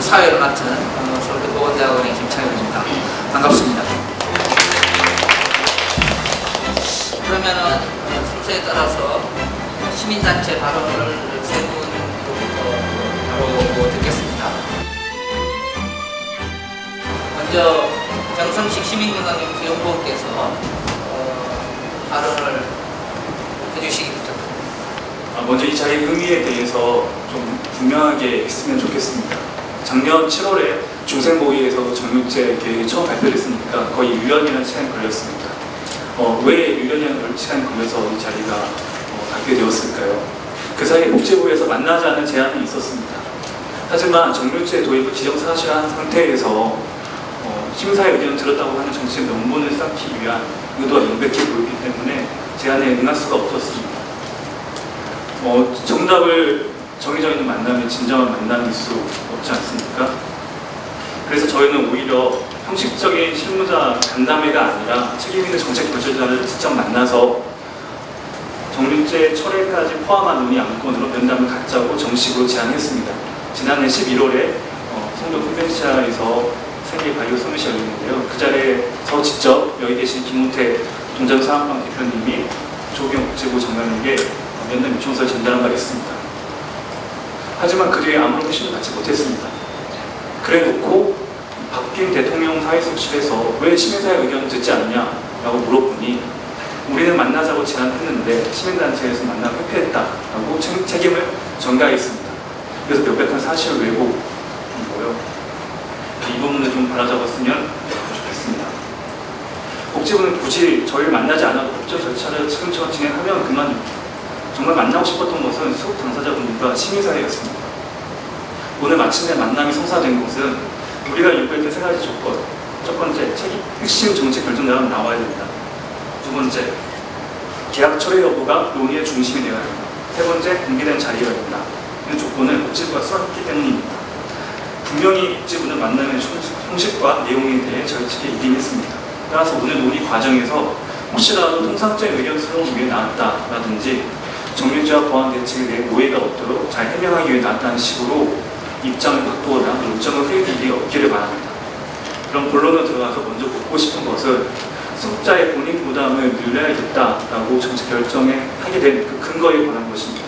사회를 맡은 서울대보건대학원의 김창현입니다. 반갑습니다. 그러면은 순서에 따라서 시민단체 발언을 세 분부터 바로 듣겠습니다. 먼저 정성식 시민건강연구원께서 발언을 해주시기 부탁드립니다. 먼저 이 자리의 의미에 대해서 좀 분명하게 했으면 좋겠습니다. 작년 7월에 중생모의에서 정육제 계획이 처음 발표됐으니까 거의 1년이라는 시간이 걸렸습니다. 왜 1년이라는 시간이 걸려서 이 자리가 발표되었을까요? 그 사이에 복지부에서 만나자는 제안이 있었습니다. 하지만 정육제 도입을 기정사실화한 상태에서 심사의 의견을 들었다고 하는 정치적 명분을 쌓기 위한 의도가 명백해 보이기 때문에 제안에 응할 수가 없었습니다. 정답을 정해져 있는 만남이 진정한 만남일 수 없지 않습니까? 그래서 저희는 오히려 형식적인 실무자 간담회가 아니라 책임 있는 정책 결정자를 직접 만나서 정육제 철회까지 포함한 논의 안건으로 면담을 갖자고 정식으로 제안했습니다. 지난해 11월에 성동 컨벤션에서 세계 바이오 서밋이 열렸는데요. 그 자리에서 직접 여기 계신 김우태 동장사업방 대표님이 조경 복지부 장관에게 면담 요청서를 전달한 바 있습니다. 하지만 그 뒤에 아무런 회신을 받지 못했습니다. 그래놓고 박빙 대통령 사회수실에서 왜 시민사회 의견을 듣지 않냐라고 물어보니 우리는 만나자고 제안했는데 시민단체에서 만나 회피했다라고 책임을 전가했습니다. 그래서 명백한 사실 왜곡이고요. 이 부분을 좀 바라잡았으면 좋겠습니다. 복지부는 굳이 저희를 만나지 않아도 법적 절차를 차근차근 진행하면 그만입니다. 정말 만나고 싶었던 것은 수업 당사자분들과 시민사회였습니다. 오늘 마침내 만남이 성사된 것은 우리가 요구했던 세 가지 조건. 첫 번째, 핵심 정책 결정자가 나와야 된다. 두 번째, 계약 철회 여부가 논의의 중심이 되어야 된다. 세 번째, 공개된 자리여야 된다. 이런 조건을 복지부가 수락했기 때문입니다. 분명히 복지부는 만남의 형식과 내용에 대해 저희 측에 이행했습니다. 따라서 오늘 논의 과정에서 혹시라도 통상적인 의견스러운 게 나왔다라든지 정밀제와 보안 대책에 대해 오해가 없도록 잘 해명하기 위해 나왔다는 식으로 입장을 바꾸거나 요점을 흐리는 일이 없기를 바랍니다. 그럼 본론으로 들어가서 먼저 묻고 싶은 것은 수급자의 본인 부담을 늘려야겠다라고 정책 결정에 하게 된 그 근거에 관한 것입니다.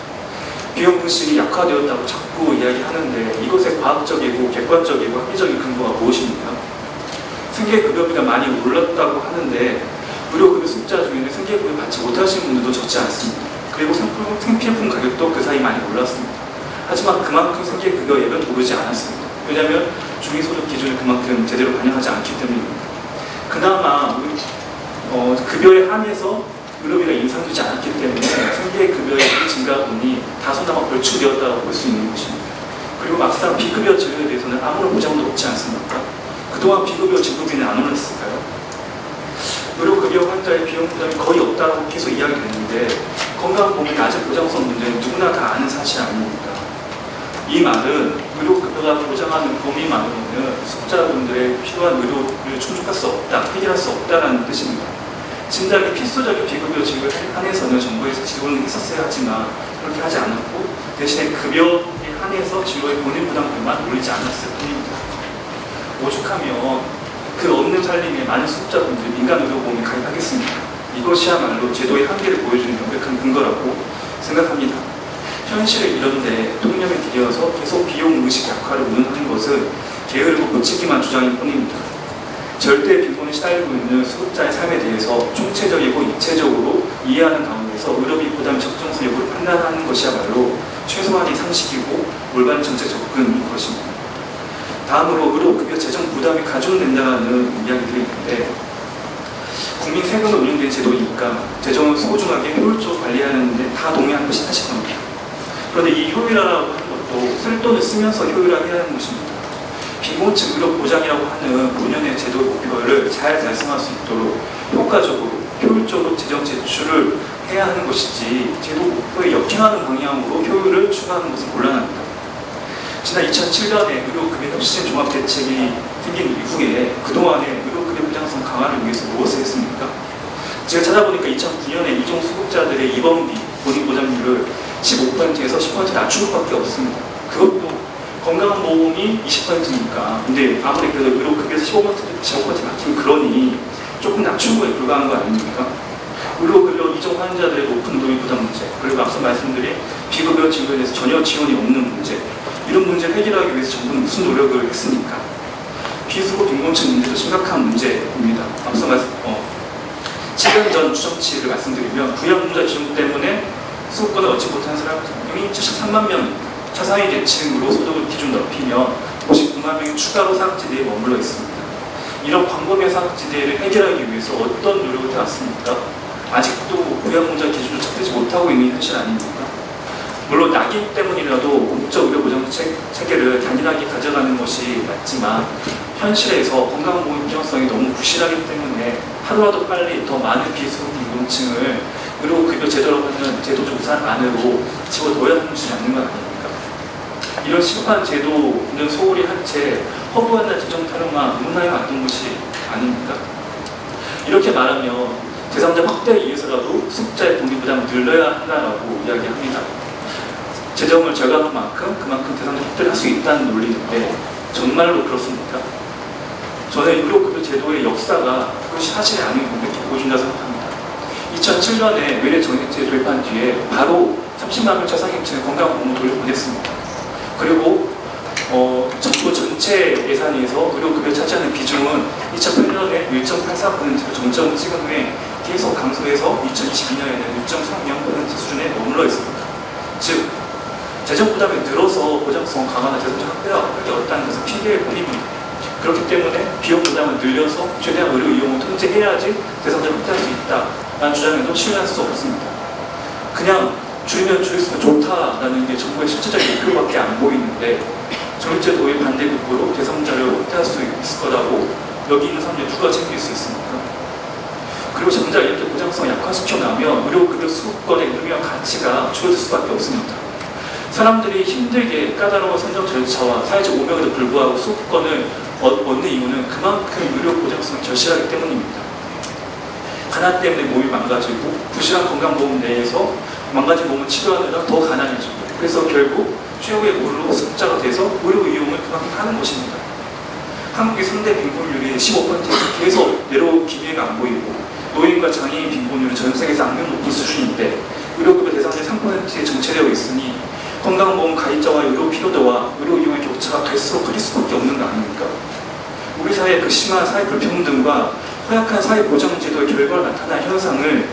비용 분실이 약화되었다고 자꾸 이야기하는데 이것의 과학적이고 객관적이고 합리적인 근거가 무엇입니까? 생계급여비가 많이 올랐다고 하는데 의료급여 수급자 중에는 생계급여 받지 못하시는 분들도 적지 않습니다. 그리고 생필품 가격도 그 사이 많이 올랐습니다. 하지만 그만큼 생계급여액은 오르지 않았습니다. 왜냐하면 중위소득 기준을 그만큼 제대로 반영하지 않기 때문입니다. 그나마 급여에 한해서 의료비가 인상되지 않았기 때문에 생계급여액이 증가분이 다소나마 벌충되었다고 볼 수 있는 것입니다. 그리고 막상 비급여 지급에 대해서는 아무런 보장도 없지 않습니까? 그동안 비급여 지급비는 안 올랐을까요? 의료급여 환자의 비용 부담이 거의 없다고 계속 이야기됐는데 건강보험의 낮은 보장성 문제는 누구나 다 아는 사실 아닙니까? 이 말은 의료급여가 보장하는 범위만으로는 수급자분들의 필요한 의료를 충족할 수 없다, 해결할 수 없다는 뜻입니다. 진작에 필수적인 비급여 지급에 한해서는 정부에서 지원을 했었어야 하지만 그렇게 하지 않았고 대신에 급여에 한해서 진료의 본인 부담금만 올리지 않았을 뿐입니다. 오죽하면 그 없는 살림에 많은 수급자분들이 민간의료보험에 가입하겠습니다. 이것이야말로 제도의 한계를 보여주는 명백한 근거라고 생각합니다. 현실을 이런데 통념에 들여서 계속 비용의식 약화를 운운하는 것은 게으르고 묻히기만 주장일 뿐입니다. 절대 빈곤에 시달리고 있는 수급자의 삶에 대해서 총체적이고 입체적으로 이해하는 가운데서 의료비 부담 적정성 여부를 판단하는 것이야말로 최소한의 상식이고 올바른 정책 접근인 것입니다. 다음으로 의료급여 재정 부담이 가중된다는 이야기들이 있는데 국민 세금으로 운영된 제도이니까 재정을 소중하게 효율적으로 관리하는데 다 동의하는 것이 사실 겁니다. 그런데 이 효율화라고 하는 것도 쓸 돈을 쓰면서 효율화해야 하는 것입니다. 빈곤층 의료 보장이라고 하는 본연의 제도 목표를 잘 달성할 수 있도록 효과적으로 효율적으로 재정 제출을 해야 하는 것이지 제도 목표에 역행하는 방향으로 효율을 추가하는 것은 곤란합니다. 지난 2007년에 의료급여 혁신 종합대책이 생긴 이후에 그동안에 의료급여 보장성 강화를 위해서 무엇을 했습니까? 제가 찾아보니까 2009년에 이종 수급자들의 입원비 본인 보장률을 15%에서 10% 낮춘 것밖에 없습니다. 그것도 건강보험이 20%니까 근데 아무리 그래도 의료급여에서 15% 낮추면 그러니 조금 낮춘 거에 불과한 거 아닙니까? 의료급여 이종 환자들의 높은 노인 부담 문제, 그리고 앞서 말씀드린 비급여 지급에 대해서 전혀 지원이 없는 문제, 이런 문제를 해결하기 위해서 정부는 무슨 노력을 했습니까? 비수급 빈곤층 문제도 심각한 문제입니다. 앞서 7년 전 추정치를 말씀드리면 부양문자 기준 때문에 수급권을 얻지 못한 사람이 73만 명, 차상위 계층으로 소득을 기준 넓히면 59만 명이 추가로 사각지대에 머물러 있습니다. 이런 광범위한 사각지대를 해결하기 위해서 어떤 노력을 해왔습니까? 아직도 부양문자 기준을 찾지 못하고 있는 현실 아닙니까? 물론 낙인 때문이라도 공적 의료 보장 체계를 단일하게 가져가는 것이 맞지만 현실에서 건강보험 필요성이 너무 부실하기 때문에 하루라도 빨리 더 많은 비수급 빈곤층을 의료급여 제도로 하는 제도 조사 안으로 집어넣어야 하는 것이 맞는 건 아닙니까? 이런 시급한 제도는 소홀히 한 채 허브한나 지정 타령만 문화에 맞는 것이 아닙니까? 이렇게 말하면 제3자 확대를 위해서라도 수급자의 복리부담을 늘려야 한다라고 이야기합니다. 재정을 절감한 만큼 그만큼 제3자 확대를 할 수 있다는 논리인데 정말로 그렇습니까? 저는 의료급여 제도의 역사가 그것이 사실이 아닌 것을 보여준다고 생각합니다. 2007년에 외래 정액제 도입한 뒤에 바로 30만 명 차상위층의 건강보험을 돌려보냈습니다. 그리고 정부 전체 예산에서 의료급여 차지하는 비중은 2008년에 1.84%로 정점을 찍은 후에 계속 감소해서 2022년에는 6.30% 수준에 머물러 있습니다. 즉, 재정 부담이 늘어서 보장성 강화나 재정적 확대가 어렵다는 것은 피해의 본입니다. 그렇기 때문에 비용 부담을 늘려서 최대한 의료 이용을 통제해야지 대상자를 확대할 수 있다라는 주장에도 신뢰할 수 없습니다. 그냥 줄이면 줄일수록 좋다라는 게 정부의 실질적인 목표밖에 안 보이는데 정액제 도입 반대급부로 대상자를 확대할 수 있을 거라고 여기 있는 사람들이 누가 챙길 수 있습니까? 그리고 정작 이렇게 보장성을 약화시켜나면 의료급여 수급권의 의미와 가치가 줄어들 수밖에 없습니다. 사람들이 힘들게 까다로운 선정 절차와 사회적 오명에도 불구하고 수급권을 얻는 이유는 그만큼 의료 보장성이 절실하기 때문입니다. 가난 때문에 몸이 망가지고 부실한 건강보험 내에서 망가진 몸을 치료하느라 더 가난해지고 그래서 결국 최후의 골로 수급자가 돼서 의료 이용을 그만큼 하는 것입니다. 한국의 상대 빈곤율이 15%에서 계속 내려올 기미가 안 보이고 노인과 장애인 빈곤율은 전 세계에서 악명 높은 수준인데 의료급여 대상자 3%에 정체되어 있으니 건강보험 가입자와 의료 필요도와 의료 이용의 격차가 갈수록 커질 수밖에 없는 거 아닙니까? 우리 사회의 그 심한 사회 불평등과 허약한 사회 보장 제도의 결과로 나타난 현상을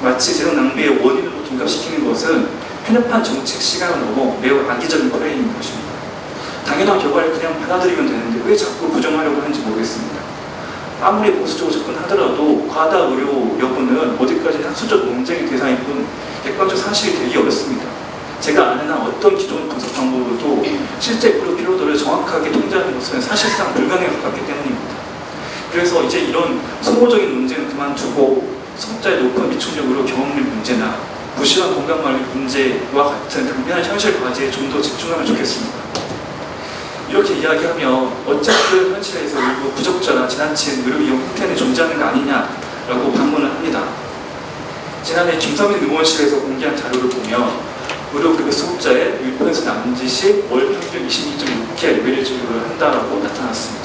마치 재정 낭비의 원인으로 둔갑시키는 것은 편협한 정책 시간을 넘어 매우 악의적인 프레임인 것입니다. 당연한 결과를 그냥 받아들이면 되는데 왜 자꾸 부정하려고 하는지 모르겠습니다. 아무리 보수적으로 접근하더라도 과다 의료 여부는 어디까지 학술적 논쟁의 대상일 뿐 객관적 사실이 되기 어렵습니다. 제가 아는 한 어떤 기존 분석 방법으로도 실제 의료 필요도를 정확하게 통제하는 것은 사실상 불가능에 가깝기 때문입니다. 그래서 이제 이런 소모적인 논쟁은 그만두고 수급자의 높은 미충족 의료 경험률 문제나 부실한 건강관리 문제와 같은 당면한 현실 과제에 좀 더 집중하면 좋겠습니다. 이렇게 이야기하면 어쨌든 현실에서 일부 부적절한 지나친 의료 이용 형태는 존재하는 거 아니냐라고 반문을 합니다. 지난해 김성민 의원실에서 공개한 자료를 보면 의료급여 수급자의 1% 남짓이 월 평균 22.6회 외래 진료를 한다라고 나타났습니다.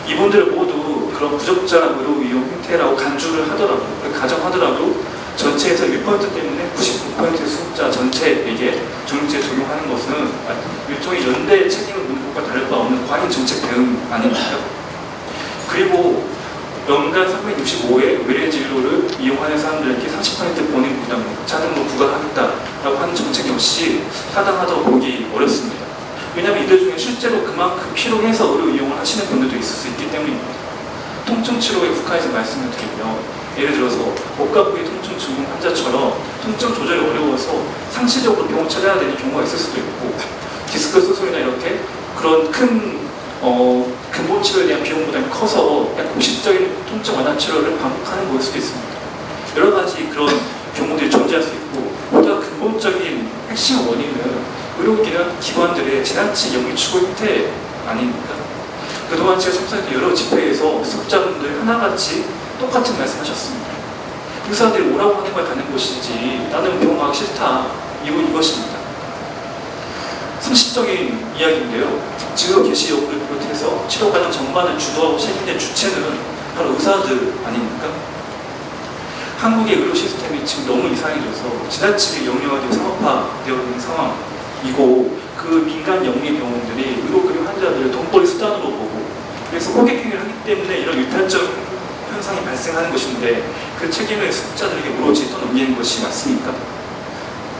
이분들 모두 그런 부적절한 의료 이용 형태라고 간주를 하더라도, 가정하더라도 전체에서 1% 때문에 99%의 수급자 전체에게 정액제 적용하는 것은 일종의 연대 책임을 묻는 것과 다를 바 없는 과잉 정책 대응 아닙니까? 그리고 연간 365회 외래 진료를 이용하는 사람들에게 30% 본인 부담, 자등로 부과하겠다라고 하는 정책 역시 타당하다고 보기 어렵습니다. 왜냐하면 이들 중에 실제로 그만큼 필요해서 의료 이용을 하시는 분들도 있을 수 있기 때문입니다. 통증 치료에 국한해서 말씀을 드리면 예를 들어서 목과 부위 통증 증후 환자처럼 통증 조절이 어려워서 상시적으로 병원 찾아야 되는 경우가 있을 수도 있고 디스크 수술이나 이렇게 그런 큰 근본 치료에 대한 비용 부담이 커서 약간 공식적인 통증 완화 치료를 반복하는 거일 수도 있습니다. 여러 가지 그런 경우들이 존재할 수 있고 보다 근본적인 핵심 원인은 의료기관들의 지나친 영리 추구 형태 아닙니까? 그동안 제가 참석했던 여러 집회에서 수급자분들이 하나같이 똑같은 말씀하셨습니다. 의사들이 오라고 하는 걸 가는 것이지 나는 병원 가기 싫다. 이것입니다. 상식적인 이야기인데요. 지금 계시 연구를 비롯해서 치료 과정 전반을 주도하고 책임진 주체는 바로 의사들 아닙니까? 한국의 의료 시스템이 지금 너무 이상해져서 지나치게 영리화되고 상업화되어 있는 상황이고, 그 민간 영리 병원들이 의료급여 환자들을 돈벌이 수단으로 보고, 그래서 호객행위를 하기 때문에 이런 유탄적 현상이 발생하는 것인데, 그 책임을 수급자들에게 오로지 떠넘기는 것이 맞습니까?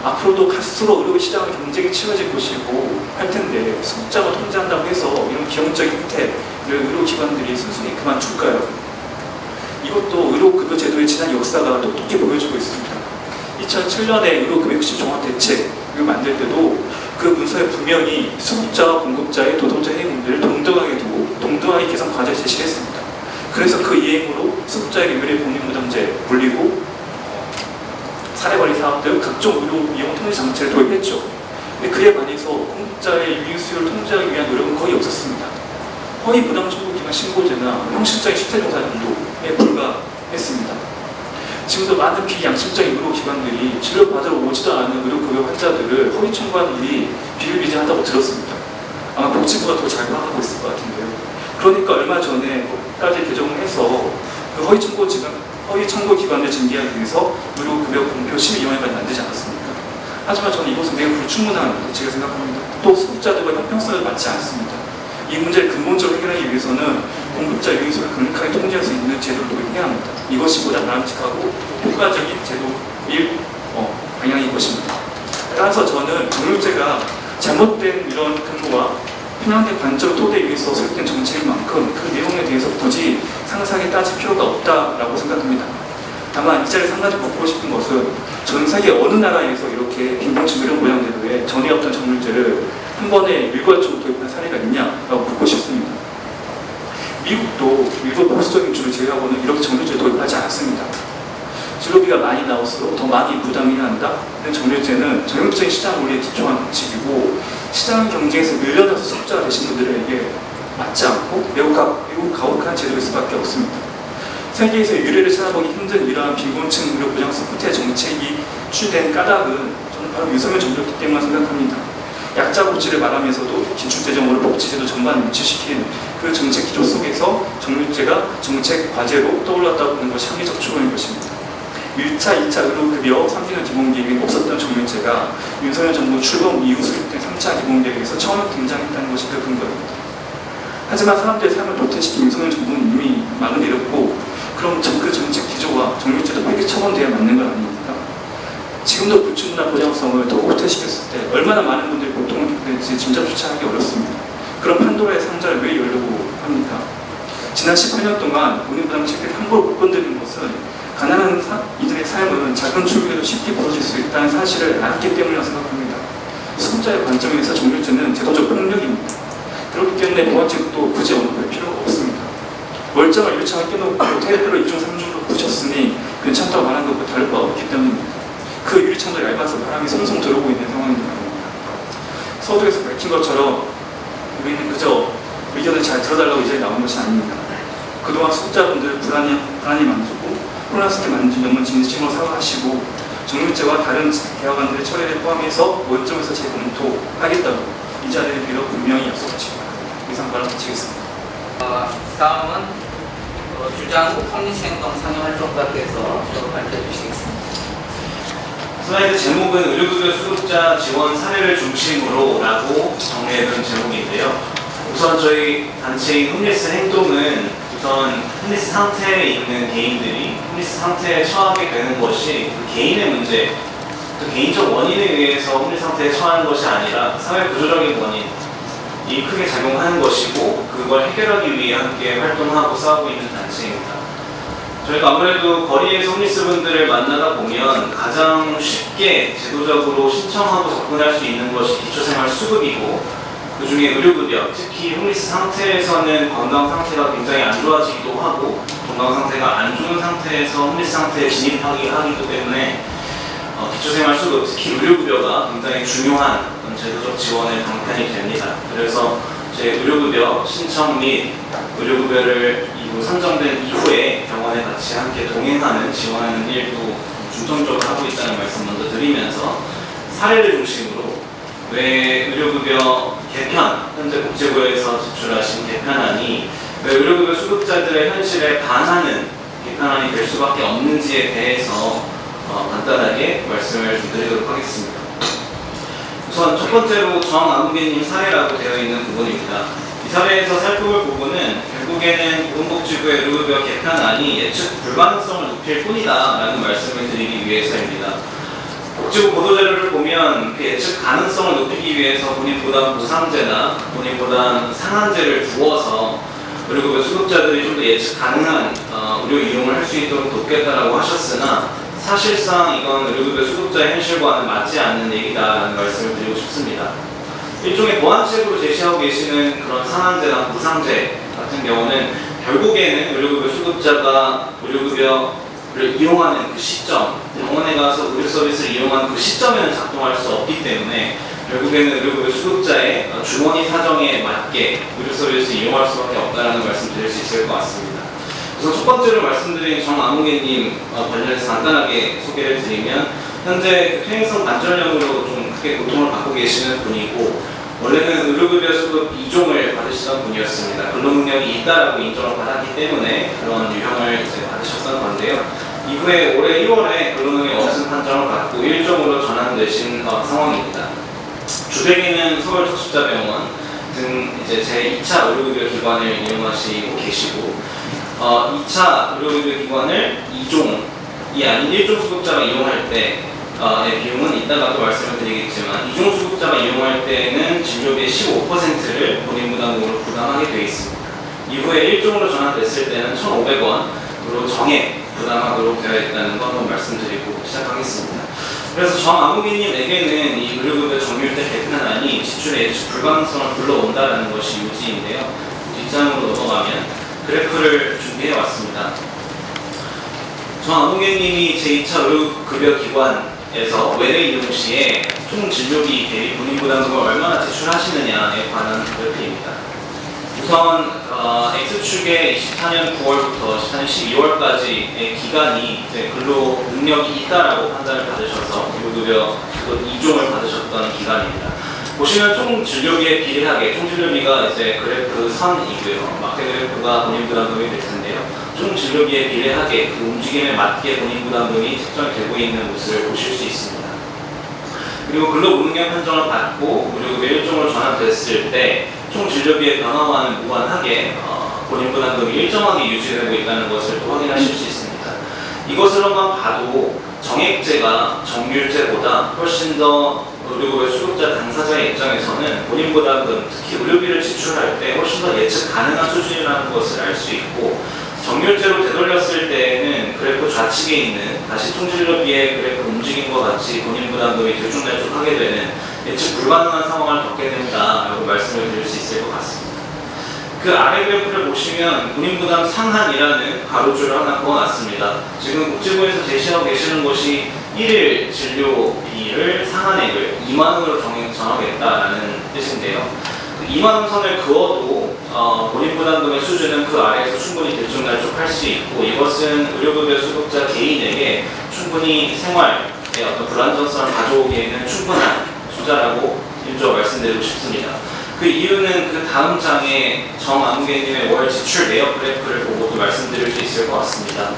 앞으로도 갈수록 의료 시장은 경쟁이 치열해질 것이고 할 텐데, 수급자가 통제한다고 해서 이런 기형적인 혜택을 의료기관들이 순순히 그만둘까요? 이것도 의료급여 제도의 지난 역사가 똑똑히 보여주고 있습니다. 2007년에 의료급여 혁신 종합대책을 만들 때도 그 문서에 분명히 수급자와 공급자의 도덕적 해임 문제를 동등하게 두고 동등하게 개선 과제를 제시했습니다. 그래서 그 이행으로 수급자에게 의료 복리부담제 물리고 사례관리 사업 등 각종 의료 이용 통제 장치를 도입했죠. 근데 그에 반해서 공급자의 유인 수요를 통제하기 위한 노력은 거의 없었습니다. 허위 부담 청구 기관 신고제나 형식적인 실태조사 정도에 불과했습니다. 지금도 많은 비양심적인 의료기관들이 진료받으러 오지도 않은 의료급여 환자들을 허위 청구하는 일이 비일비재하다고 들었습니다. 아마 복지부가 더 잘 파악하고 있을 것 같은데요. 그러니까 얼마 전에 법까지 개정을 해서 그 허위 청구 기관을 징계하기 위해서 의료급여 공표 심의위원회까지 만들지 않았습니까? 하지만 저는 이것은 매우 불충분한 제가 생각합니다. 또 수급자들과 형평성을 맞지 않습니다. 이 문제를 근본적으로 해결하기 위해서는 공급자 유인수를 강력하게 통제할 수 있는 제도를 도입해야 합니다. 이것이 보다 바람직하고 효과적인 제도일 방향인 것입니다. 따라서 저는 정률제가 잘못된 이런 근거와 편향된 관점 토대 위에서 설득된 정책인 만큼 그 내용에 대해서 굳이 상세하게 따질 필요가 없다라고 생각합니다. 다만 이 자리에서 한 가지 묻고 싶은 것은 전 세계 어느 나라에서 이렇게 빈곤층 이런 모양대로의 전에 없던 정률제를 한 번에 일괄적으로 도입한 사례가 있냐라고 묻고 싶습니다. 미국도 일부 보수적인 주를 제외하고는 이렇게 정률제를 도입하지 않습니다. 진료비가 많이 나올수록 더 많이 부담해야 한다. 정률제는 전형적인 시장 원리에 기초한 방식이고, 시장 경쟁에서 밀려나서 수급자가 되신 분들에게 맞지 않고 매우 가혹한 제도일 수밖에 없습니다. 세계에서 유례를 찾아보기 힘든 이러한 빈곤층 의료 보장 서포트의 정책이 추진된 까닭은 저는 바로 윤석열 정부였기 때문에 생각합니다. 약자 복지를 말하면서도 기축재정으로 복지제도 전반을 유치시킨 그 정책 기조 속에서 정률제가 정책 과제로 떠올랐다고 보는 것이 합리적 추론인 것입니다. 1차, 2차 의료급여 3개년 기본계획에 없었던 정률제가 윤석열 정부 출범 이후 수립된 3차 기본계획에서 처음 등장했다는 것이 그 근거입니다. 하지만 사람들의 삶을 도태시킨 윤석열 정부는 이미 막을 내렸고, 그럼 그 정책 기조와 정률제도 폐기 처분돼야 맞는 건 아닙니까? 지금도 불충분한 보장성을 더 후퇴시켰을 때 얼마나 많은 분들이 고통을 겪을지 짐작조차 하기 어렵습니다. 그런 판도라의 상자를 왜 열려고 합니까? 지난 18년 동안 복리부담책을 함부로 못 건드리는 것은 가난한 이들의 삶은 작은 출구에도 쉽게 벌어질 수 있다는 사실을 알았기 때문이라고 생각합니다. 수급자의 관점에서 정률제는 제도적 폭력입니다. 그렇기 때문에 보완책도 굳이 언급할 필요가 없습니다. 멀쩡한 유리창을 깨놓고 테이프로 2중 3중으로 붙였으니 괜찮다고 말한 것과 다를 바 없기 때문입니다. 그 유리창도 얇아서 바람이 송송 들어오고 있는 상황입니다. 서두에서 밝힌 것처럼 우리는 그저 의견을 잘 들어달라고 이제 나온 것이 아닙니다. 그동안 수급자분들 불안이 만들고 혼란스럽게 만든 점은 진심으로 사과하시고, 정률제와 다른 개혁안들의 처리를 포함해서 원점에서 재검토하겠다고 이 자리를 빌어 분명히 약속하십니다. 이상 발언 마치겠습니다. 다음은 주장국 홍리시행동 상임활동가께서 발표해 주시겠습니다. 슬라이드 제목은 의료급여 수급자 지원 사례를 중심으로 라고 정리해둔 제목인데요. 우선 저희 단체인 홈리스 행동은 우선 홈리스 상태에 있는 개인들이 홈리스 상태에 처하게 되는 것이 그 개인의 문제, 그 개인적 원인에 의해서 홈리스 상태에 처하는 것이 아니라 사회 구조적인 원인이 크게 작용하는 것이고, 그걸 해결하기 위해 함께 활동하고 싸우고 있는 단체입니다. 저희가 아무래도 거리에서 홈리스 분들을 만나다 보면 가장 쉽게 제도적으로 신청하고 접근할 수 있는 것이 기초생활 수급이고, 그 중에 의료급여, 특히 홈리스 상태에서는 건강 상태가 굉장히 안 좋아지기도 하고, 건강 상태가 안 좋은 상태에서 홈리스 상태에 진입하기 하기도 때문에 기초생활 수급, 특히 의료급여가 굉장히 중요한 제도적 지원의 방편이 됩니다. 그래서 제 의료급여 신청 및 의료급여를 이후 선정된 이후에 병원에 같이 함께 동행하는 지원하는 일도 중점적으로 하고 있다는 말씀 먼저 드리면서, 사례를 중심으로 왜 의료급여 개편, 현재 복지부에서 제출하신 개편안이 왜 의료급여 수급자들의 현실에 반하는 개편안이 될 수밖에 없는지에 대해서 간단하게 말씀을 좀 드리도록 하겠습니다. 우선 첫 번째로 정아무개님 사례라고 되어 있는 부분입니다. 이 사례에서 살펴볼 부분은 결국에는 보건복지부의 의료급여 개편안이 예측 불가능성을 높일 뿐이다 라는 말씀을 드리기 위해서입니다. 복지부 보도자료를 보면 그 예측 가능성을 높이기 위해서 본인보다 보상제나 본인보다 상한제를 두어서 의료급여 수급자들이 좀 더 예측 가능한 의료 이용을 할 수 있도록 돕겠다라고 하셨으나 사실상 이건 의료급여 수급자의 현실과는 맞지 않는 얘기다라는 말씀을 드리고 싶습니다. 일종의 보완책으로 제시하고 계시는 그런 상한제나 보상제 같은 경우는 결국에는 의료급여 수급자가 의료급여를 이용하는 그 시점, 병원에 가서 의료 서비스를 이용하는 그 시점에는 작동할 수 없기 때문에 결국에는 의료급여 수급자의 주머니 사정에 맞게 의료 서비스 이용할 수밖에 없다는 말씀 드릴 수 있을 것 같습니다. 우선 첫 번째로 말씀드린 정아무개님 관련해서 간단하게 소개를 드리면 현재 그 퇴행성 관절염으로 좀 크게 고통을 받고 계시는 분이고 원래는 의료급여 수급 2종을 받으시던 분이었습니다. 근로능력이 있다라고 인정을 받았기 때문에 그런 유형을 이제 받으셨던 건데요. 이후에 올해 1월에 근로능력 없음 판정을 받고 1종으로 전환되신 상황입니다. 주변에는 서울척십자병원 등 이제 제2차 의료급여 기관을 이용하시고 계시고 2차 의료급여 기관을 2종이 아닌 1종 수급자가 이용할 때 비용은 이따가 또 말씀을 드리겠지만 2종 수급자가 이용할 때는 진료비의 15%를 본인 부담금으로 부담하게 되어 있습니다. 이후에 1종으로 전환됐을 때는 1,500원으로 정액 부담하도록 되어 있다는 거 한번 말씀드리고 시작하겠습니다. 그래서 정아무개님에게는 이 의료급여 정률제 개편안이 지출의 예측 불가능성을 불러온다는 것이 요지인데요. 뒷장으로 넘어가면 그래프를 준비해 왔습니다. 정아무개님이 제2차 의료급여 기관에서 외래 이용 시에 총 진료비 대비 본인 부담금을 얼마나 지출하시느냐에 관한 그래프입니다. 우선 X축에 24년 9월부터 24년 12월까지의 기간이 이제 근로 능력이 있다라고 판단을 받으셔서 의료급여 2종을 받으셨던 기간입니다. 보시면 총 진료비에 비례하게 총 진료비가 이제 그래프 선이고요. 막대 그래프가 본인 부담금이 될 텐데요. 총 진료비에 비례하게 그 움직임에 맞게 본인 부담금이 책정이 되고 있는 모습을 보실 수 있습니다. 그리고 근로능력 판정을 받고 의료급여 1종으로 전환됐을 때 총 진료비의 변화와는 무관하게 본인 부담금이 일정하게 유지되고 있다는 것을 또 확인하실 수 있습니다. 이것으로만 봐도 정액제가 정률제보다 훨씬 더 의료급여 수급자 당사자의 입장에서는 본인 부담금, 특히 의료비를 지출할 때 훨씬 더 예측 가능한 수준이라는 것을 알 수 있고 정률제로 되돌렸을 때에는 그래프 좌측에 있는 다시 총진료비의 그래프 움직임과 같이 본인 부담금이 들쭉날쭉하게 되는 예측 불가능한 상황을 겪게 된다라고 말씀을 드릴 수 있을 것 같습니다. 그 아래 그래프를 보시면 본인 부담 상한이라는 가로줄을 하나 그어놨습니다. 지금 복지부에서 제시하고 계시는 것이 1일 진료비를 상한액을 2만 원으로 정하겠다라는 뜻인데요. 2만 원 선을 그어도 본인 부담금의 수준은 그 아래에서 충분히 들쭉날쭉할 수 있고 이것은 의료급여 수급자 개인에게 충분히 생활에 어떤 불안정성을 가져오기에는 충분한 숫자라고 일조 말씀드리고 싶습니다. 그 이유는 그 다음 장에 정아무개님의 월 지출 내역 그래프를 보고도 말씀드릴 수 있을 것 같습니다.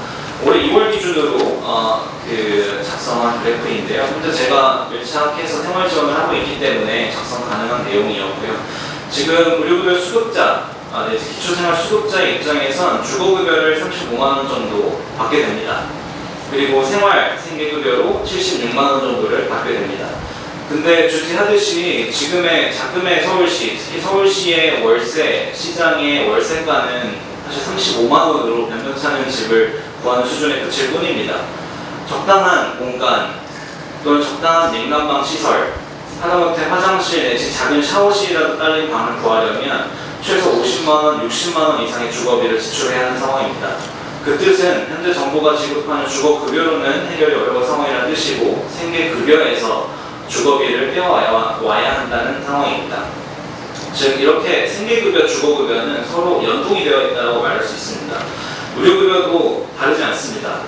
올해 2월 기준으로 작성한 그래프인데요. 현재 제가 밀착해서 생활 지원을 하고 있기 때문에 작성 가능한 내용이었고요. 지금 의료급여 수급자, 기초생활 수급자의 입장에선 주거급여를 35만 원 정도 받게 됩니다. 그리고 생계급여로 76만 원 정도를 받게 됩니다. 근데 주지하듯이 지금의 작금의 서울시, 특히 서울시의 월세, 시장의 월세가는 사실 35만 원으로 변변치 않은 집을 구하는 수준에 그칠 뿐입니다. 적당한 공간 또는 적당한 냉난방 시설, 하다못해 화장실 내지 작은 샤워실이라도 딸린 방을 구하려면 최소 50만 원, 60만 원 이상의 주거비를 지출해야 하는 상황입니다. 그 뜻은 현재 정부가 지급하는 주거급여로는 해결이 어려운 상황이라는 뜻이고 생계급여에서 주거비를 떼어와야 한다는 상황입니다. 즉 이렇게 생계급여, 주거급여는 서로 연동이 되어 있다고 말할 수 있습니다. 의료급여도 다르지 않습니다.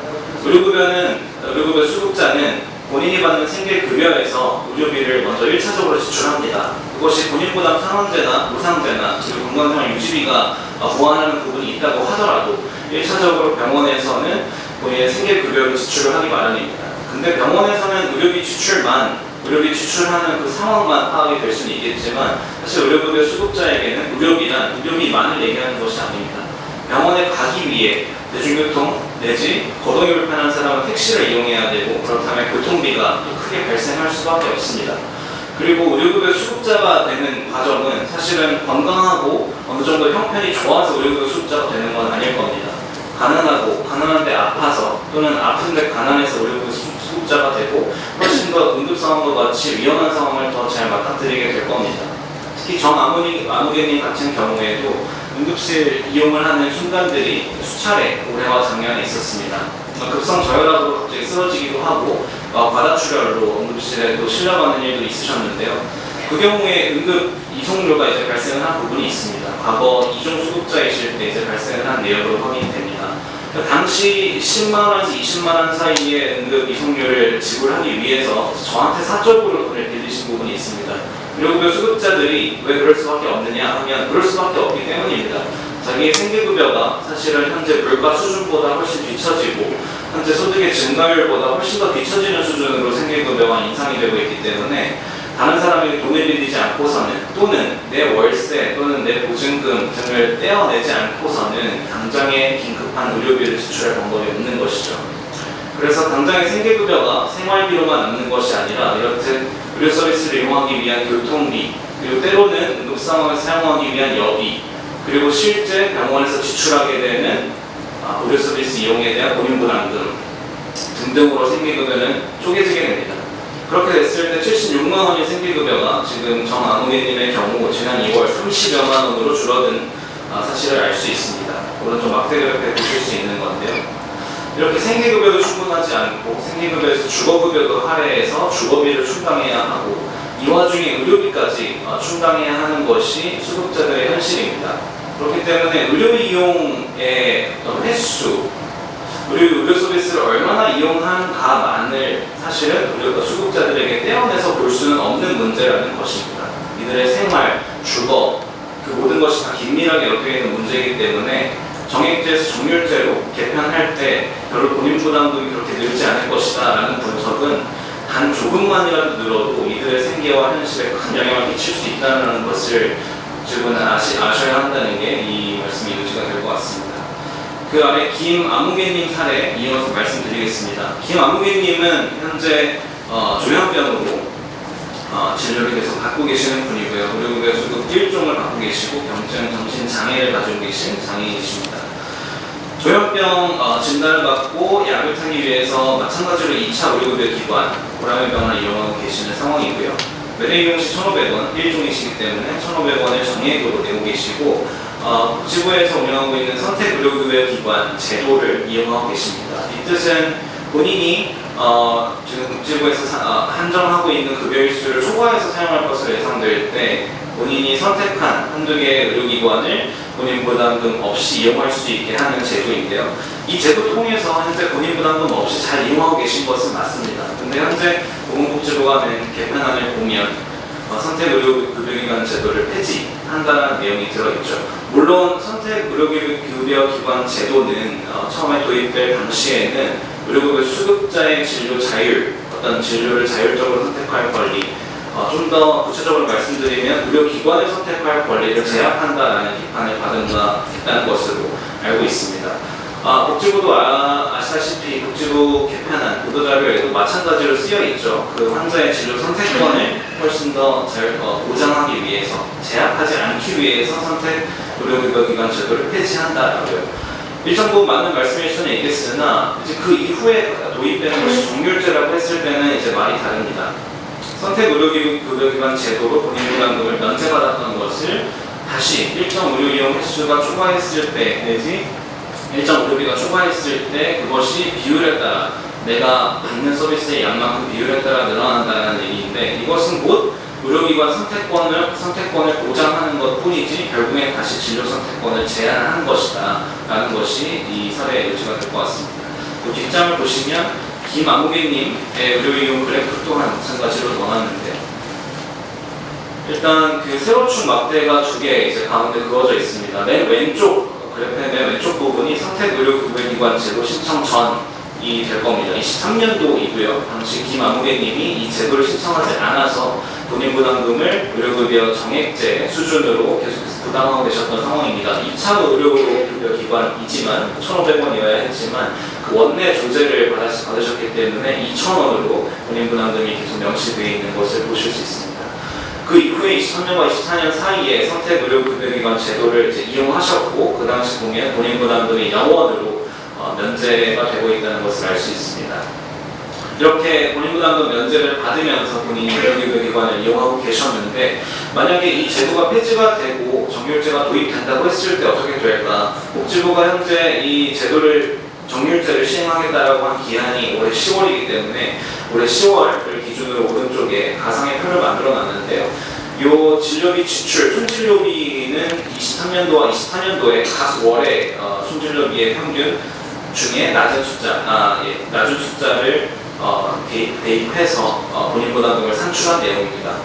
의료급여 수급자는 본인이 받는 생계급여에서 의료비를 먼저 1차적으로 지출합니다. 그것이 본인부담 상환제나 무상제나 그리고 건강생활 유지비가 보완하는 부분이 있다고 하더라도 1차적으로 병원에서는 본인의 생계급여를 지출을 하기 마련입니다. 근데 병원에서는 의료비 지출하는 그 상황만 파악이 될 수는 있겠지만 사실 의료급여 수급자에게는 의료비만을 얘기하는 것이 아닙니다. 병원에 가기 위해 대중교통 내지 거동이 불편한 사람은 택시를 이용해야 되고 그렇다면 교통비가 또 크게 발생할 수밖에 없습니다. 그리고 의료급여 수급자가 되는 과정은 사실은 건강하고 어느 정도 형편이 좋아서 의료급여 수급자가 되는 건 아닐 겁니다. 가난한데 아파서 또는 아픈데 가난해서 의료급여 수급자가 되고 훨씬 더 응급 상황과 같이 위험한 상황을 더 잘 맞닥뜨리게 될 겁니다. 특히 아무개님 같은 경우에도 응급실 이용을 하는 순간들이 수차례 올해와 작년에 있었습니다. 급성 저혈압으로 갑자기 쓰러지기도 하고 과다출혈로 응급실에도 실려가는 일도 있으셨는데요. 그 경우에 응급 이송료가 이제 발생을 한 부분이 있습니다. 과거 이종 수급자이실 때 이제 발생을 한 내역으로 확인이 됩니다. 당시 10만 원에서 20만 원 사이의 응급 이송료를 지불하기 위해서 저한테 사적으로 돈을 빌리신 부분이 있습니다. 의료급여 수급자들이 왜 그럴 수밖에 없느냐 하면 그럴 수밖에 없기 때문입니다. 자기의 생계급여가 사실은 현재 물가 수준보다 훨씬 뒤처지고 현재 소득의 증가율보다 훨씬 더 뒤처지는 수준으로 생계급여가 인상이 되고 있기 때문에 다른 사람에게 돈을 빌리지 않고서는 또는 내 월세 또는 내 보증금 등을 떼어내지 않고서는 당장의 긴급한 의료비를 지출할 방법이 없는 것이죠. 그래서 당장의 생계급여가 생활비로만 남는 것이 아니라 이렇듯 의료 서비스를 이용하기 위한 교통비, 그리고 때로는 응급 상황을 사용하기 위한 여비, 그리고 실제 병원에서 지출하게 되는 의료 서비스 이용에 대한 본인부담금 등등으로 생계급여는 쪼개지게 됩니다. 그렇게 됐을 때 76만 원의 생계급여가 지금 정아무개님의 경우 지난 2월 30여만 원으로 줄어든 사실을 알 수 있습니다. 물론 좀 막대그래프에 보실 수 있는 건데요. 이렇게 생계급여도 충분하지 않고 생계급여에서 주거급여도 할애해서 주거비를 충당해야 하고 이 와중에 의료비까지 충당해야 하는 것이 수급자들의 현실입니다. 그렇기 때문에 의료 이용의 횟수, 의료 서비스를 얼마나 이용하는가만을 사실은 우리가 수급자들에게 떼어내서 볼 수는 없는 문제라는 것입니다. 이들의 생활, 주거, 그 모든 것이 다 긴밀하게 엮여 있는 문제이기 때문에 정액제에서 정률제로 개편할 때 별로 본인 부담금이 그렇게 늘지 않을 것이다 라는 분석은 단 조금만이라도 늘어도 이들의 생계와 현실에 큰 영향을 끼칠 수 있다는 것을 여러분은 아셔야 한다는 게 이 말씀이 요지가 될 것 같습니다. 그 아래 김아무개님 사례 이어서 말씀드리겠습니다. 김아무개님은 현재 조현병으로 진료를 계속 받고 계시는 분이고요. 의료급여 수급 1종을 받고 계시고 병증 정신장애를 가지고 계신 장애인이십니다. 조현병 진단을 받고 약을 타기 위해서 마찬가지로 2차 의료급여 기관 보라매병원을 이용하고 계시는 상황이고요. 매달 이용시 1,500원 1종이시기 때문에 1,500원을 정액으로 내고 계시고 복지부에서 운영하고 있는 선택의료급여 기관 제도를 이용하고 계십니다. 이 뜻은 본인이 지금 복지부에서 한정하고 있는 급여일수를 초과해서 사용할 것으로 예상될 때 본인이 선택한 한두 개의 의료기관을 본인 부담금 없이 이용할 수 있게 하는 제도인데요. 이 제도 통해서 현재 본인 부담금 없이 잘 이용하고 계신 것은 맞습니다. 근데 현재 보건복지부가 낸 개편안을 보면 선택의료급여기관 제도를 폐지한다는 내용이 들어있죠. 물론 선택의료급여기관 제도는 처음에 도입될 당시에는 의료급여 수급자의 진료 자율, 어떤 진료를 자율적으로 선택할 권리, 좀 더 구체적으로 말씀드리면 의료기관을 선택할 권리를 제약한다라는 비판을 받은 바 있다는 것으로 알고 있습니다. 복지부도 아시다시피 복지부 개편안 보도자료에도 마찬가지로 쓰여있죠. 그 환자의 진료 선택권을 훨씬 더 잘 보장하기 위해서, 제약하지 않기 위해서 선택 의료급여기관 제도를 폐지한다라고요. 일정 부분 맞는 말씀일 수는 있겠으나 이제 그 이후에 도입되는 것이 정률제라고 했을 때는 이제 말이 다릅니다. 선택 의료급여기관 제도로 본인 부담금을 면제받았던 것을 다시 일정 의료 이용 횟수가 초과했을 때 내지 일정 의료비가 초과했을 때 그것이 비율에 따라 내가 받는 서비스의 양만큼 비율에 따라 늘어난다는 얘기인데 이것은 곧 의료기관 선택권을 보장하는 것 뿐이지 결국엔 다시 진료 선택권을 제한하는 것이다 라는 것이 이 사례의 요지가 될 것 같습니다. 그 뒷장을 보시면 김아무개님의 의료이용 그래프 또한 마찬가지로 넣어놨는데요. 일단 그 세로축 막대가 두 개 이제 가운데 그어져 있습니다. 맨 왼쪽 그래프의 맨 왼쪽 부분이 선택의료급여기관 제도 신청 전이 될 겁니다. 23년도이고요. 당시 김아무개님이 이 제도를 신청하지 않아서 본인 부담금을 의료급여 정액제 수준으로 계속해서 부담하고 계셨던 상황입니다. 2차 의료급여 기관이지만 1,500원이어야 했지만 그 원내 조제를 받으셨기 때문에 2,000원으로 본인 부담금이 계속 명시되어 있는 것을 보실 수 있습니다. 그 이후에 23년과 24년 사이에 선택의료급여기관 제도를 이제 이용하셨고 그 당시 보면 본인 부담금이 0원으로 면제가 되고 있다는 것을 알 수 있습니다. 이렇게 본인부담금 면제를 받으면서 본인이 의료기관을 이용하고 계셨는데 만약에 이 제도가 폐지가 되고 정률제가 도입된다고 했을 때 어떻게 될까? 복지부가 현재 이 제도를 정률제를 시행하겠다라고 한 기한이 올해 10월이기 때문에 올해 10월을 기준으로 오른쪽에 가상의 표를 만들어 놨는데요. 이 진료비 지출, 총진료비는 23년도와 24년도에 각 월의 총진료비의 평균 중에 낮은 숫자를 대입해서 본인 부담금을 산출한 내용입니다.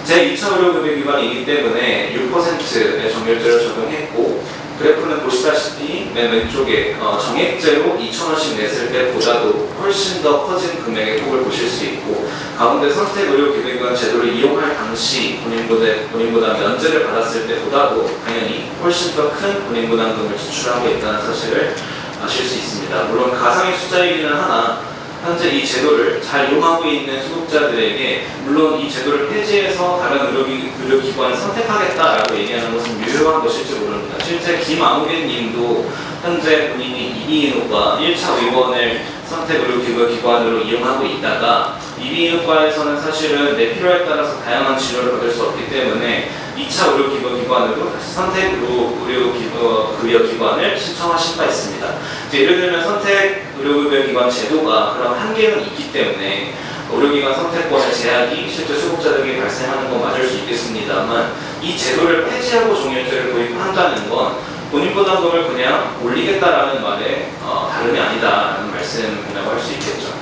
제2차 의료급여기관이기 때문에 6%의 정액제를 적용했고 그래프는 보시다시피 맨 왼쪽에 정액제로 2,000원씩 냈을 때보다도 훨씬 더 커진 금액의 폭을 보실 수 있고 가운데 선택의료급여기관 제도를 이용할 당시 본인부담 면제를 받았을 때보다도 당연히 훨씬 더 큰 본인부담금을 지출하고 있다는 사실을 아실 수 있습니다. 물론 가상의 숫자이기는 하나 현재 이 제도를 잘 이용하고 있는 수급자들에게 물론 이 제도를 폐지해서 다른 의료기관을 선택하겠다라고 얘기하는 것은 유효한 것일지 모릅니다. 실제 김아무개님도 현재 본인이 이비인후과 1차 의원을 선택의료기관으로 이용하고 있다가 이비인후과에서는 사실은 내 필요에 따라서 다양한 치료를 받을 수 없기 때문에 2차 의료기관으로 다시 선택의료급여기관을 신청하신 바 있습니다. 예를 들면 선택의료급여기관 제도가 그런 한계는 있기 때문에 의료기관 선택권의 제약이 실제 수급자들에게 발생하는 건 맞을 수 있겠습니다만 이 제도를 폐지하고 정률제를 도입한다는 건 본인 부담금을 그냥 올리겠다라는 말에 다름이 아니다라는 말씀이라고 할 수 있겠죠.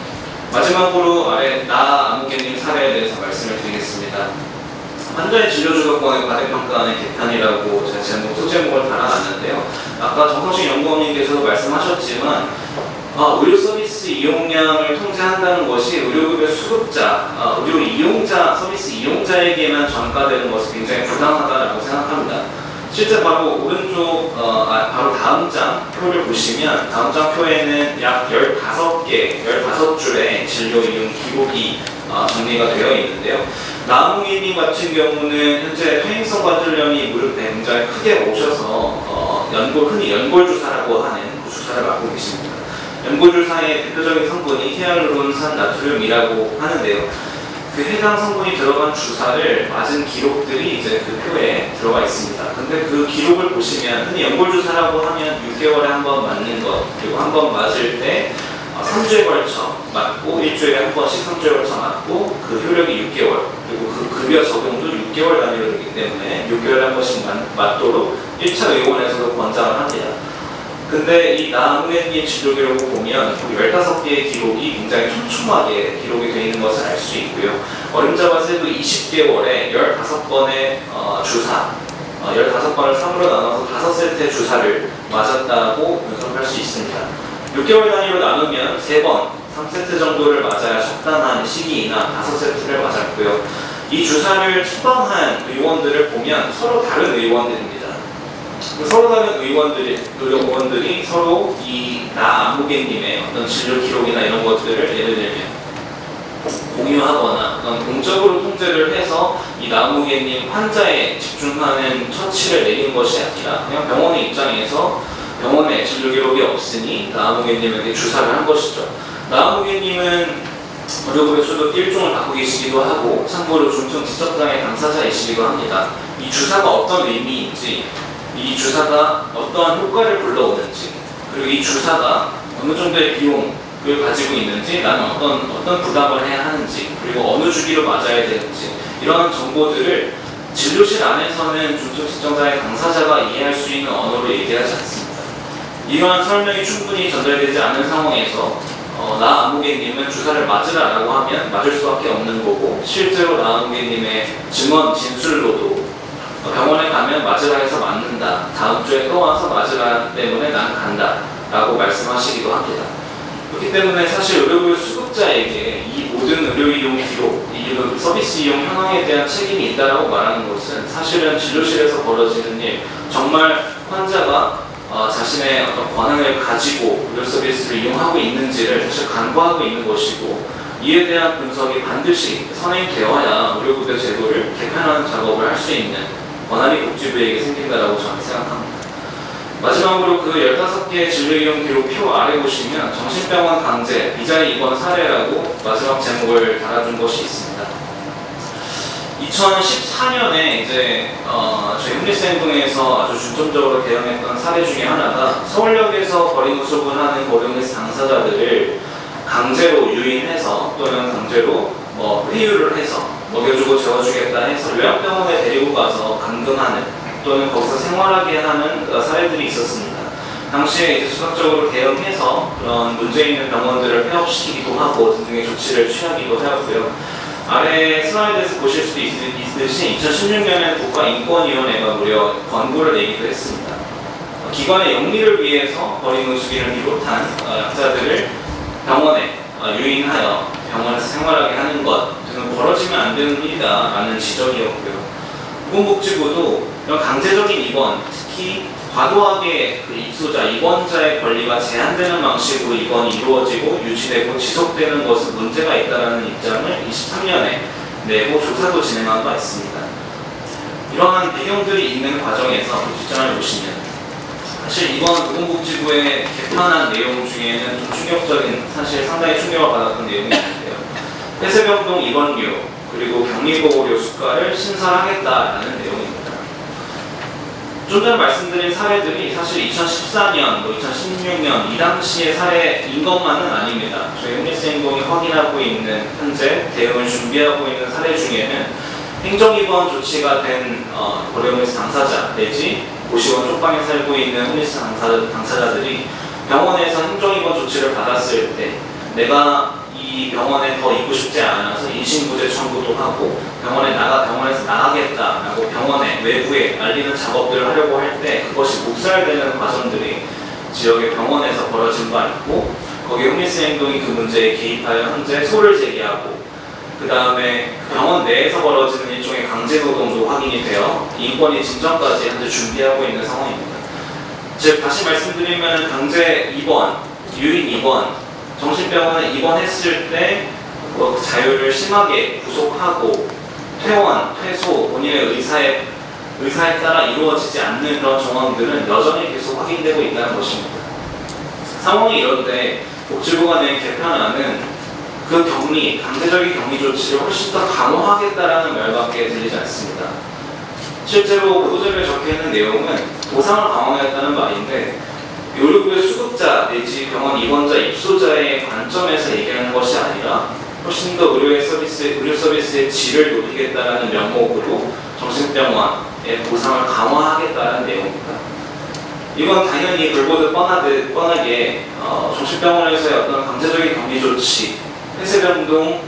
마지막으로 아래 나아무개님 사례에 대해서 말씀을 드리겠습니다. 환자의 진료주도권의 과대평가의 개편이라고 제가 소제목을 달아놨는데요. 아까 정성식 연구원님께서도 말씀하셨지만 의료 서비스 이용량을 통제한다는 것이 의료급여 수급자, 의료 이용자, 서비스 이용자에게만 전가되는 것이 굉장히 부당하다고 생각합니다. 실제 바로 오른쪽, 바로 다음 장 표를 보시면 다음 장 표에는 약 15줄의 진료 이용 기록이 정리가 되어 있는데요. 나무기님 같은 경우는 현재 퇴행성 관절염이 무릎에 굉장히 크게 오셔서 흔히 연골주사라고 하는 그 주사를 맞고 계십니다. 연골주사의 대표적인 성분이 히알루론산 나트륨이라고 하는데요. 그 해당 성분이 들어간 주사를 맞은 기록들이 이제 그 표에 들어가 있습니다. 근데 그 기록을 보시면 흔히 연골주사라고 하면 6개월에 한 번 맞는 것, 그리고 한 번 맞을 때 3주에 걸쳐 맞고 일주일에 한 번씩 3주에 걸쳐 맞고 그 효력이 6개월 그리고 그 급여 적용도 6개월 단위로 되기 때문에 6개월에 한 번씩 맞도록 1차 의원에서도 권장을 합니다. 근데 이 나무개님 진료 기록을 보면 15개의 기록이 굉장히 촘촘하게 기록이 되어 있는 것을 알 수 있고요. 어림잡아 세도 20개월에 15번의 주사 15번을 3으로 나눠서 5세트의 주사를 맞았다고 분석할 수 있습니다. 6개월 단위로 나누면 3번, 3세트 정도를 맞아야 적당한 시기이나 5세트를 맞았고요. 이 주사를 처방한 의원들을 보면 서로 다른 의원들입니다. 서로 다른 의원들이 서로 이 나아무개님의 어떤 진료 기록이나 이런 것들을 예를 들면 공유하거나 어떤 공적으로 통제를 해서 이 나아무개님 환자에 집중하는 처치를 내린 것이 아니라 그냥 병원의 입장에서 병원에 진료 기록이 없으니 나아무개님에게 주사를 한 것이죠. 나아무개님은 의료급여 수급 1종을 갖고 계시기도 하고 참고로 중증 지적장애 당사자이시기도 합니다. 이 주사가 어떤 의미인지 이 주사가 어떠한 효과를 불러오는지 그리고 이 주사가 어느 정도의 비용을 가지고 있는지 나는 어떤 부담을 해야 하는지 그리고 어느 주기로 맞아야 되는지 이러한 정보들을 진료실 안에서는 중증지정자의 당사자가 이해할 수 있는 언어로 얘기하지 않습니다. 이러한 설명이 충분히 전달되지 않은 상황에서 나아무개님은 주사를 맞으라라고 하면 맞을 수밖에 없는 거고, 실제로 나아무개님의 증언 진술로도 병원에 가면 맞으라 해서 맞는다, 다음 주에 또 와서 맞으라 때문에 난 간다 라고 말씀하시기도 합니다. 그렇기 때문에 사실 의료보유 수급자에게 이 모든 의료이용 기록, 이 서비스 이용 현황에 대한 책임이 있다라고 말하는 것은 사실은 진료실에서 벌어지는 일, 정말 환자가 자신의 어떤 권한을 가지고 의료 서비스를 이용하고 있는지를 사실 간과하고 있는 것이고, 이에 대한 분석이 반드시 선행되어야 의료급여 제도를 개편하는 작업을 할 수 있는 권한이 복지부에게 생긴다라고 저는 생각합니다. 마지막으로 그 15개의 진료이용 기록표 아래 보시면 정신병원 강제, 비자의 입원 사례라고 마지막 제목을 달아준 것이 있습니다. 2014년에 이제 저희 홈리스행동에서 아주 중점적으로 대응했던 사례 중에 하나가 서울역에서 버림수습을 하는 고령리스 당사자들을 강제로 유인해서 또는 강제로 회유를 해서 먹여주고 재워주겠다 해서 요양병원에 데리고 가서 감금하는 또는 거기서 생활하게 하는 사례들이 있었습니다. 당시에 이제 수학적으로 대응해서 그런 문제 있는 병원들을 폐업시키기도 하고 등등의 조치를 취하기도 하였고요. 아래 슬라이드에서 보실 수도 있듯이 2016년에 국가인권위원회가 무려 권고를 내기도 했습니다. 기관의 영리를 위해서 버림수기를 비롯한 약자들을 병원에 유인하여 병원에서 생활하게 하는 것 등은 벌어지면 안 되는 일이다라는 지적이었고요. 보건복지부도 이런 강제적인 입원, 특히 과도하게 그 입소자, 입원자의 권리가 제한되는 방식으로 입원이 이루어지고 유지되고 지속되는 것은 문제가 있다는 입장을 23년에 내고 조사도 진행한 바 있습니다. 이러한 배경들이 있는 과정에서 뒷장을 보시면 사실 이번 보건복지부의 개편한 내용 중에는 좀 충격적인, 사실 상당히 충격을 받았던 내용이 있는데요. 폐쇄병동 입원료 그리고 격리보호료 수가를 신설하겠다라는 내용입니다. 좀 전에 말씀드린 사례들이 사실 2014년, 2016년 이 당시의 사례인 것만은 아닙니다. 저희 홈리스행동이 확인하고 있는 현재 대응을 준비하고 있는 사례 중에는 행정입원 조치가 된 고령리스 당사자 내지 고시원 쪽방에 살고 있는 홈리스 당사자들이 병원에서 행정입원 조치를 받았을 때 내가 이 병원에 더 있고 싶지 않아서 인신구제 청구도 하고 병원에서 나가겠다라고 병원에 외부에 알리는 작업들을 하려고 할 때 그것이 묵살되는 과정들이 지역의 병원에서 벌어진 바 있고, 거기에 홈리스행동이 그 문제에 개입하여 현재 소를 제기하고, 그 다음에 병원 내에서 벌어지는 일종의 강제노동도 확인이 되어 인권위 진정까지 현재 준비하고 있는 상황입니다. 즉 다시 말씀드리면 강제 입원, 유인 입원, 정신병원에 입원했을 때 자유를 심하게 구속하고 퇴원, 퇴소, 본인의 의사에 따라 이루어지지 않는 그런 정황들은 여전히 계속 확인되고 있다는 것입니다. 상황이 이럴 때 복지부가 낸 개편안은 그 강제적인 격리 조치를 훨씬 더 강화하겠다라는 말밖에 들리지 않습니다. 실제로 보도자료에 적혀있는 내용은 보상을 강화하겠다는 말인데, 의료급여 수급자 내지 병원 입원자, 입소자의 관점에서 얘기하는 것이 아니라 훨씬 더 의료 서비스의 질을 높이겠다는 명목으로 정신병원의 보상을 강화하겠다는 내용입니다. 이건 당연히 불보듯 뻔하게 정신병원에서의 어떤 강제적인 격리 조치, 폐쇄병동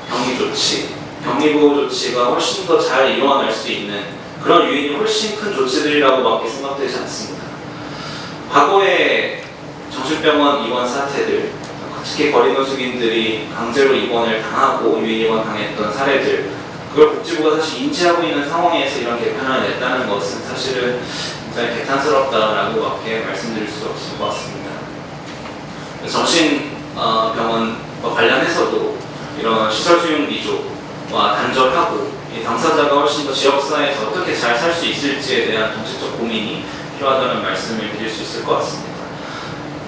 격리 조치, 격리보호 조치가 훨씬 더 잘 이루어날 수 있는 그런 유인이 훨씬 큰 조치들이라고밖에 생각되지 않습니다. 과거의 정신병원 입원 사태들, 특히 거리노숙인들이 강제로 입원을 당하고 유인 입원 당했던 사례들, 그걸 복지부가 사실 인지하고 있는 상황에서 이런 개편안을 냈다는 것은 사실은 굉장히 개탄스럽다라고밖에 말씀드릴 수가 없을 것 같습니다. 정신병원과 관련해서도 이런 시설 수용 미조와 단절하고 이 당사자가 훨씬 더 지역사회에서 어떻게 잘 살 수 있을지에 대한 정책적 고민이 필요하다는 말씀을 드릴 수 있을 것 같습니다.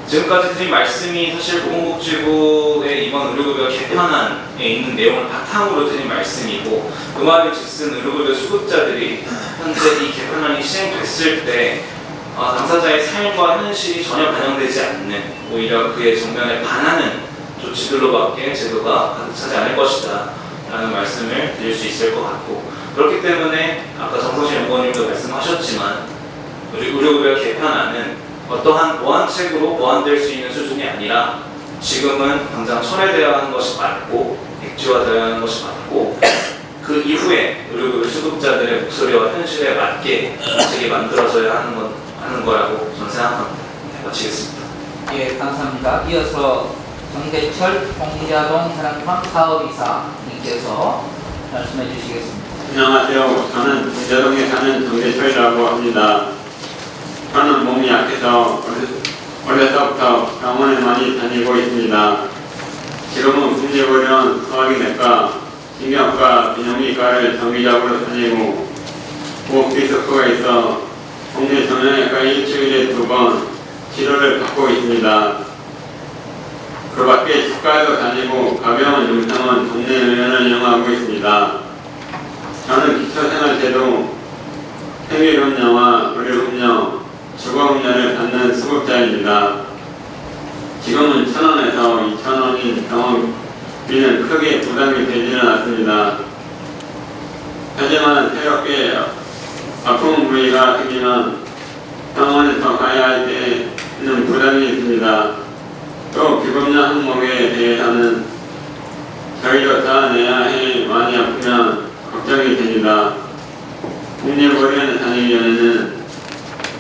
지금까지 드린 말씀이 사실 보건복지부의 이번 의료급여 개편안에 있는 내용을 바탕으로 드린 말씀이고, 그 말인즉슨 의료급여 수급자들이 현재 이 개편안이 시행됐을 때 당사자의 삶과 현실이 전혀 반영되지 않는, 오히려 그의 정면에 반하는 조치들로밖에 제도가 가득 차지 않을 것이다 라는 말씀을 드릴 수 있을 것 같고, 그렇기 때문에 아까 정성실 연구원님도 말씀하셨지만 의료급여 개편안은 어떠한 보완책으로 보완될 수 있는 수준이 아니라 지금은 당장 손해되어야 하는 것이 맞고 백지화되어야 하는 것이 맞고 그 이후에 의료 수급자들의 목소리와 현실에 맞게 정책이 만들어져야 하는 거라고 저는 생각합니다. 네, 마치겠습니다. 예, 감사합니다. 이어서 정대철 동자동 사랑방 사업이사님께서 말씀해 주시겠습니다. 안녕하세요. 저는 동자동에 사는 정대철이라고 합니다. 저는 몸이 약해서 어려서부터 병원에 많이 다니고 있습니다. 지금은 국립의료원 소화기내과, 신경과, 비뇨기과를 정기적으로 다니고 호흡 디스크가 있어 동네 정형외과에 일주일에 2번 치료를 받고 있습니다. 그 밖에 치과에도 다니고 가벼운 증상은 동네 의원을 이용하고 있습니다. 저는 기초생활제도, 생계급여와 의료급여, 주거급여를 받는 수급자입니다. 지금은 1,000원에서 2,000원인 병원비는 크게 부담이 되지는 않습니다. 하지만 새롭게 아픈 부위가 생기면 병원에서 가야 할 때는 부담이 있습니다. 또 비급여 항목에 대해서는 저희조차 내야 해 많이 아프면 걱정이 됩니다. 국립의료원 다니기 전에는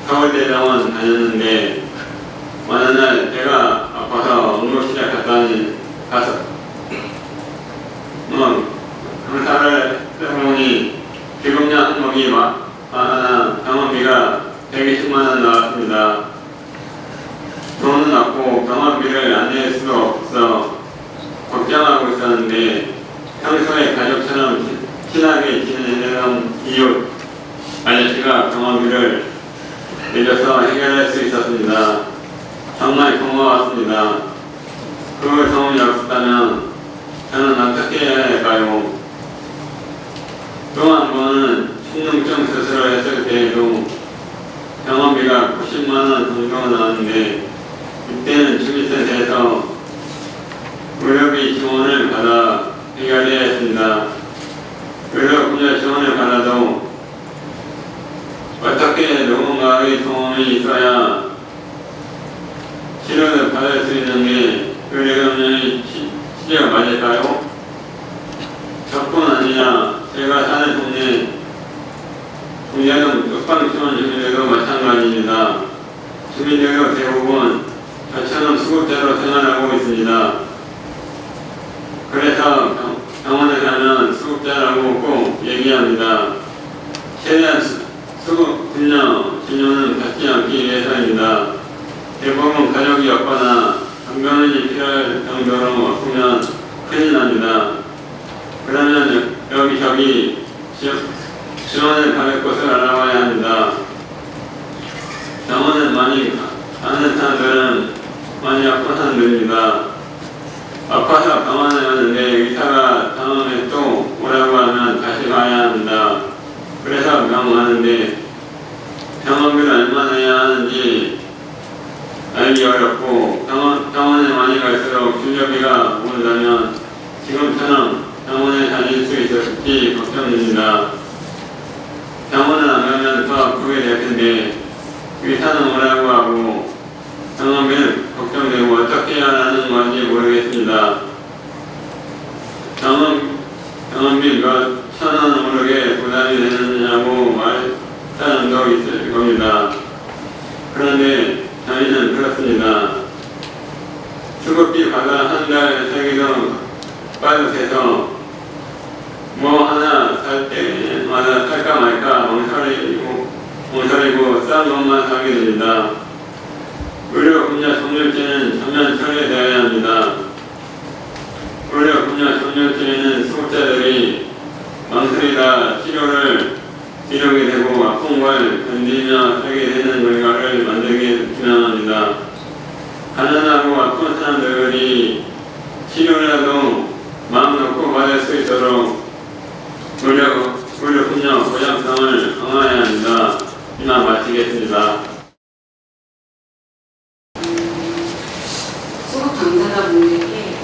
서울대병원 다녔는데 어느 날 제가 아파서 응급실에 가서 검사를 해보니 비급여 항목이 많아 병원비가 120만원 나왔습니다. 돈은 없고 병원비를 안 낼 수도 없어 걱정하고 있었는데 평소에 가족처럼 친하게 지내던 이웃 아저씨가 병원비를 내줘서 해결할 수 있었습니다. 정말 고마웠습니다. 그 도움이 없었다면 저는 어떻게 해야 할까요? 또 한 번은 충농증 수술을 했을 때에도 병원비가 90만원 정도 나왔는데 이때는 주민센터에서 의료비 지원을 받아 해결해야 했습니다. 의료급여 지원을 받아도 어떻게 누군가의 도움이 있어야 치료를 받을 수 있는 게 의료급여의 치료가 맞을까요? 저뿐 아니라 제가 사는 동네 동자동 쪽방지원 주민들도 마찬가지입니다. 주민들도 대부분 저처럼 수급자로 생활하고 있습니다. 그래서 병원에 가면 수급자라고 꼭 얘기합니다. 최대한 수급급여 진료는 받지 않기 위해서입니다. 대부분 가족이 없거나 병변이 필요할 정도로 아프면 큰일 납니다. 그러면 여기저기 지원을 받을 곳을 알아봐야 합니다. 병원을 많이 가는 사람들은 많이 아픈 사람들입니다. 아파서 병원에 왔는데 의사가 다음에 또 오라고 하면 다시 가야 합니다. 그래서 병원 가는데 병원비를 얼마나 내야 하는지 알기 어렵고 병원에 많이 갈수록 진료비가 오르다면 지금처럼 병원에 다닐 수 있을지 걱정됩니다. 병원을 안 가면 더 아프게 될 텐데 의사는 오라고 하고 병원비는 걱정되고 어떻게 해야 하는 건지 모르겠습니다. 병원비 몇 천 원 오르게 부담이 되느냐고 말할 사람도 있을 겁니다. 그런데 저희는 그렇습니다. 수급비 받아 한 달 살기도 빠듯해서 뭐 하나 살 때마다 살까 말까 엉터리고 싼 것만 사게 됩니다. 의료급여 종료제는 전면 처리되어야 합니다. 의료급여 종료제에는 수급자들이 망설이다 치료를 이루게 되고 아픈 걸 견디며 살게 되는 결과를 만들게 주장합니다. 가난하고 아픈 사람들이 치료라도 마음 놓고 받을 수 있도록 의료급여 보장성을 강화해야 합니다. 이만 마치겠습니다. 수급 당사자분들께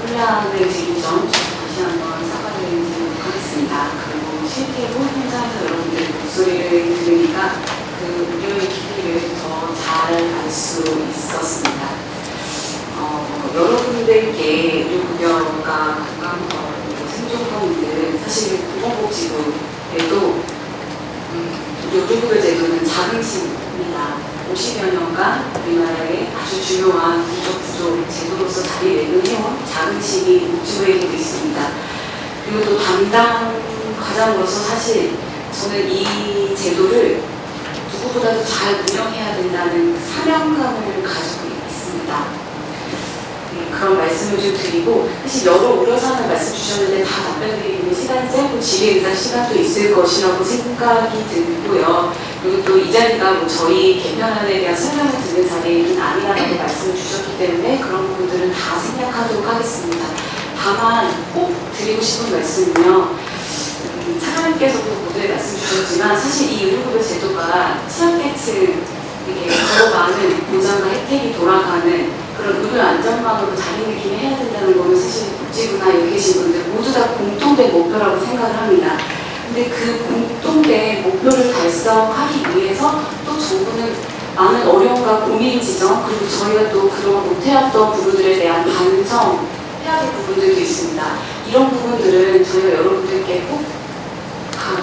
혼란을 지금 다시 한번 사과드리도록 하겠습니다. 그리고 실제로 현장에서 여러분들의 목소리를 들으니까 그 우려의 깊이를 더 잘 알 수 있었습니다. 여러 의료분들께 의료급여가 생존권들 사실 보건복지부에도 의료급여 제도는 자긍심입니다. 50여 년간 우리나라의 아주 중요한 구조 제도로서 자리매김해온 자긍심이 복지부에게도 있습니다. 그리고 또 담당 과장으로서 사실 저는 이 제도를 누구보다도 잘 운영해야 된다는 사명감을 가지고 있습니다. 그런 말씀을 좀 드리고, 사실 여러 우려사항을 말씀 주셨는데 다 답변 드리는 시간이 짧고 질의응답 시간도 있을 것이라고 생각이 들고요. 그리고 또 이 자리가 뭐 저희 개편안에 대한 설명을 듣는 자리는 아니라고 말씀을 주셨기 때문에 그런 부분들은 다 생략하도록 하겠습니다. 다만 꼭 드리고 싶은 말씀은요, 차관님께서도 모두에 말씀 주셨지만 사실 이 의료급여 제도가 취약계층에게 더 많은 보장과 혜택이 돌아가는 그런 의료 안전망으로 자리매김해야 된다는 거는 사실 복지부나 여기 계신 분들 모두 다 공통된 목표라고 생각을 합니다. 근데 그 공통된 목표를 달성하기 위해서 또 정부는 많은 어려움과 고민 지점, 그리고 저희가 또 그동안 못해왔던 부분들에 대한 반성해야 될 부분들도 있습니다. 이런 부분들은 저희가 여러분들께 꼭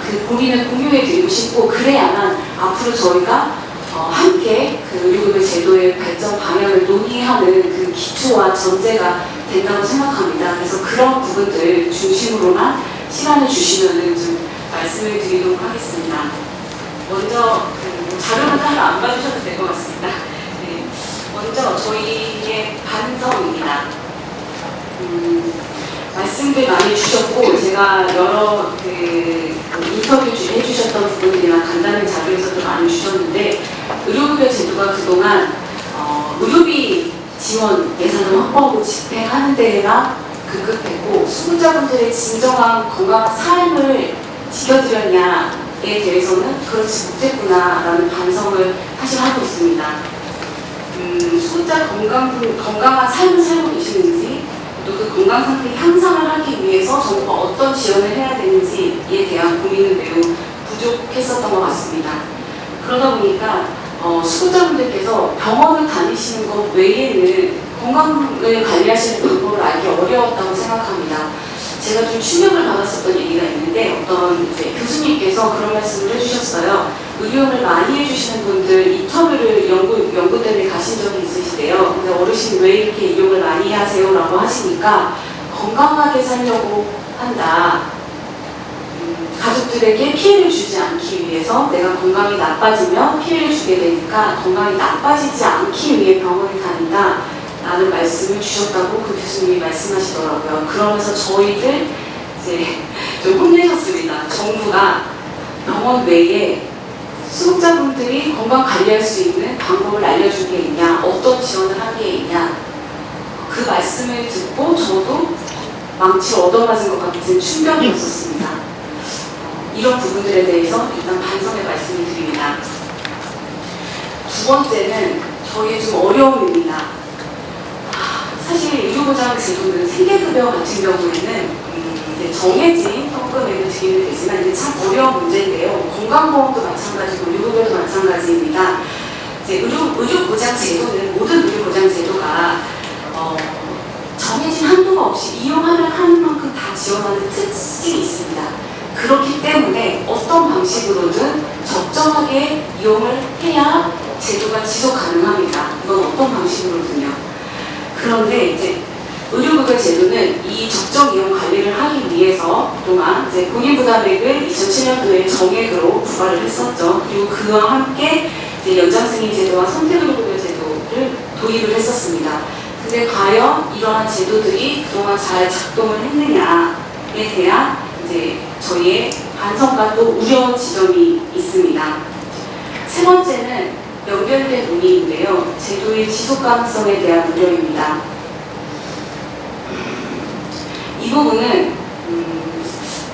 그 고민을 공유해 드리고 싶고, 그래야만 앞으로 저희가 함께 그 의료급여 제도의 발전 방향을 논의하는 그 기초와 전제가 된다고 생각합니다. 그래서 그런 부분들 중심으로만 시간을 주시면은 좀 말씀을 드리도록 하겠습니다. 먼저 자료는 따로 안 봐주셔도 될 것 같습니다. 네. 먼저 저희의 반성입니다. 말씀들 많이 주셨고, 제가 여러 인터뷰 해주셨던 부분들이나 간단한 자료에서도 많이 주셨는데, 의료급여 제도가 그동안 의료비 지원 예산을 확보하고 집행하는 데에만 급급했고, 수급자분들의 진정한 건강한 삶을 지켜드렸냐에 대해서는 그렇지 못했구나라는 반성을 사실 하고 있습니다. 수급자 건강한 삶을 살고 계시는지, 또 그 건강 상태 향상을 하기 위해서 정부가 어떤 지원을 해야 되는지에 대한 고민은 매우 부족했었던 것 같습니다. 그러다 보니까 수급자분들께서 병원을 다니시는 것 외에는 건강을 관리하시는 방법을 알기 어려웠다고 생각합니다. 제가 좀 충격을 받았었던 얘기가 있는데, 어떤 교수님께서 그런 말씀을 해주셨어요. 의료를 많이 해주시는 분들 인터뷰를 연구대에 가신 적이 있으시대요. 근데 어르신 왜 이렇게 이용을 많이 하세요? 라고 하시니까 건강하게 살려고 한다. 가족들에게 피해를 주지 않기 위해서, 내가 건강이 나빠지면 피해를 주게 되니까 건강이 나빠지지 않기 위해 병원에 다닌다 라는 말씀을 주셨다고 그 교수님이 말씀하시더라고요. 그러면서 저희들 이제 좀 혼내셨습니다. 정부가 병원 외에 수급자분들이 건강 관리할 수 있는 방법을 알려준 게 있냐, 어떤 지원을 한 게 있냐, 그 말씀을 듣고 저도 망치를 얻어맞은 것 같은 충격이었었습니다. 이런 부분들에 대해서 일단 반성의 말씀을 드립니다. 두 번째는 저희의 좀 어려움입니다. 사실 의료보장 제도는 생계급여 같은 경우에는 정해진 현금액을 드리면 되지만 이게 참 어려운 문제인데요. 건강보험도 마찬가지고 의료급여도 마찬가지입니다. 이제 의료보장 제도는, 모든 의료보장 제도가 정해진 한도가 없이 이용하면 하는 만큼 다 지원하는 특징이 있습니다. 그렇기 때문에 어떤 방식으로든 적정하게 이용을 해야 제도가 지속 가능합니다. 이건 어떤 방식으로든요. 그런데 이제 의료급여 제도는 이 적정 이용 관리를 하기 위해서 그동안 이제 본인 부담액을 2007년도에 정액으로 부과를 했었죠. 그리고 그와 함께 이제 연장승인 제도와 선택의료급여 제도를 도입을 했었습니다. 근데 과연 이러한 제도들이 그동안 잘 작동을 했느냐에 대한 이제 저희의 반성과 또 우려 지점이 있습니다. 세 번째는 연결된 논의인데요. 제도의 지속 가능성에 대한 우려입니다. 이 부분은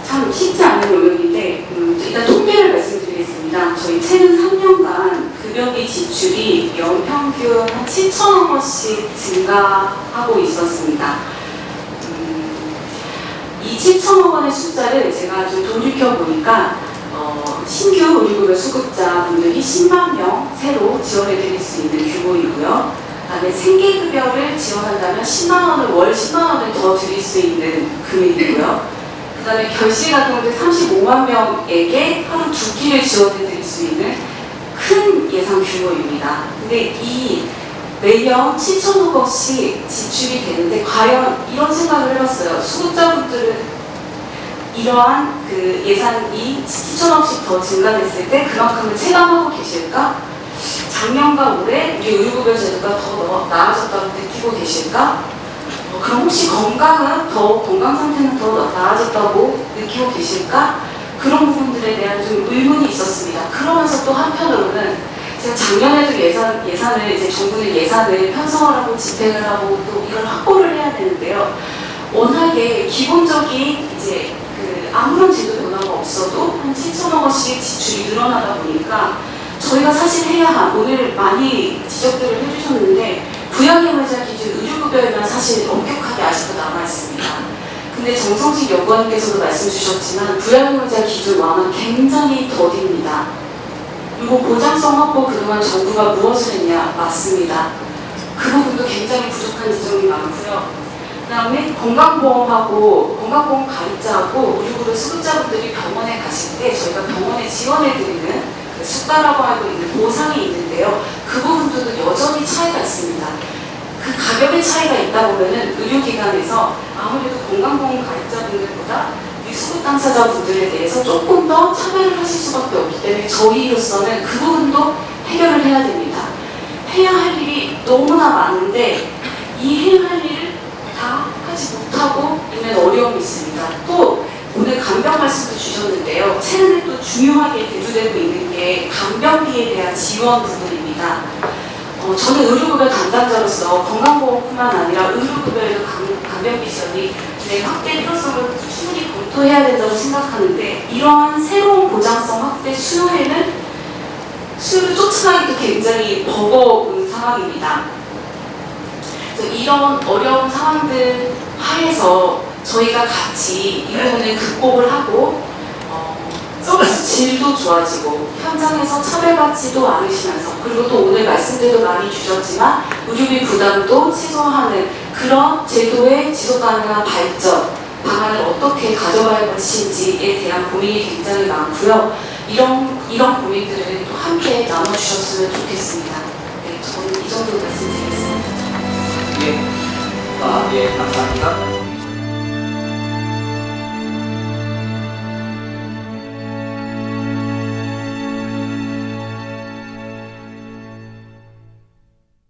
참 쉽지 않은 영역인데, 일단 통계를 말씀드리겠습니다. 저희 최근 3년간 급여비 지출이 연평균 한 7천억 원씩 증가하고 있었습니다. 이 7천억 원의 숫자를 제가 좀 돌이켜보니까 신규 의료급여 수급자분들이 10만 명 새로 지원해드릴 수 있는 규모이고요. 그다음에 생계급여를 지원한다면 10만 원을 월 10만 원을 더 드릴 수 있는 금액이고요. 그다음에 결식아동들 35만 명에게 하루 2끼를 지원해 드릴 수 있는 큰 예산 규모입니다. 근데 이 매년 7천억 원씩 지출이 되는데 과연 이런 생각을 해봤어요. 수급자분들은 이러한 그 예산이 7천억씩 더 증가됐을 때 그만큼을 체감하고 계실까? 작년과 올해 우리 의료급여 제도가 더 나아졌다고 느끼고 계실까? 그럼 혹시 건강 상태는 더 나아졌다고 느끼고 계실까? 그런 부분들에 대한 좀 의문이 있었습니다. 그러면서 또 한편으로는 제가 작년에도 예산을 이제 정부는 예산을 편성을 하고 집행을 하고 또 이걸 확보를 해야 되는데요. 워낙에 기본적인 이제 그 아무런 제도 변화가 없어도 한 7천억 원씩 지출이 늘어나다 보니까 저희가 사실 해야 한 오늘 많이 지적들을 해주셨는데 부양의무자 기준 의료급여에만 사실 엄격하게 아직도 남아있습니다. 근데 정성식 연구원님께서도 말씀 주셨지만 부양의무자 기준 완화는 굉장히 더딥니다. 그리고 보장성 확보 그동안 정부가 무엇을 했냐? 맞습니다. 그 부분도 굉장히 부족한 지점이 많고요. 그 다음에 건강보험 가입자하고 의료급여 수급자분들이 병원에 가실 때 저희가 병원에 지원해드리는 그 수가라고 하고 있는 보상이 있는데요. 그 부분도 여전히 차이가 있습니다. 그 가격의 차이가 있다 보면은 의료기관에서 아무래도 건강보험 가입자분들보다 이 수급 당사자분들에 대해서 조금 더 차별을 하실 수밖에 없기 때문에 저희로서는 그 부분도 해결을 해야 됩니다. 해야 할 일이 너무나 많은데 이 해야 할 일을 다 하지 못하고 있는 어려움이 있습니다. 또 오늘 간병 말씀도 주셨는데요. 최근에 또 중요하게 대두되고 있는 게 간병비에 대한 지원 부분입니다. 저는 의료급여 담당자로서 건강보험뿐만 아니라 의료급여에도 간병비 지원이 확대 필요성을 충분히 검토해야 된다고 생각하는데 이러한 새로운 보장성 확대 수요를 쫓아가기도 굉장히 버거운 상황입니다. 그래서 이런 어려운 상황들 하에서 저희가 같이 이 부분을 극복을 하고 서비스 질도 좋아지고 현장에서 차별받지도 않으시면서 그리고 또 오늘 말씀들도 많이 주셨지만 의료비 부담도 최소화하는 그런 제도의 지속가능한 발전 방안을 어떻게 가져갈 것인지에 대한 고민이 굉장히 많고요. 이런 고민들을 또 함께 나눠주셨으면 좋겠습니다. 네, 저는 이 정도 말씀드리겠습니다. 예.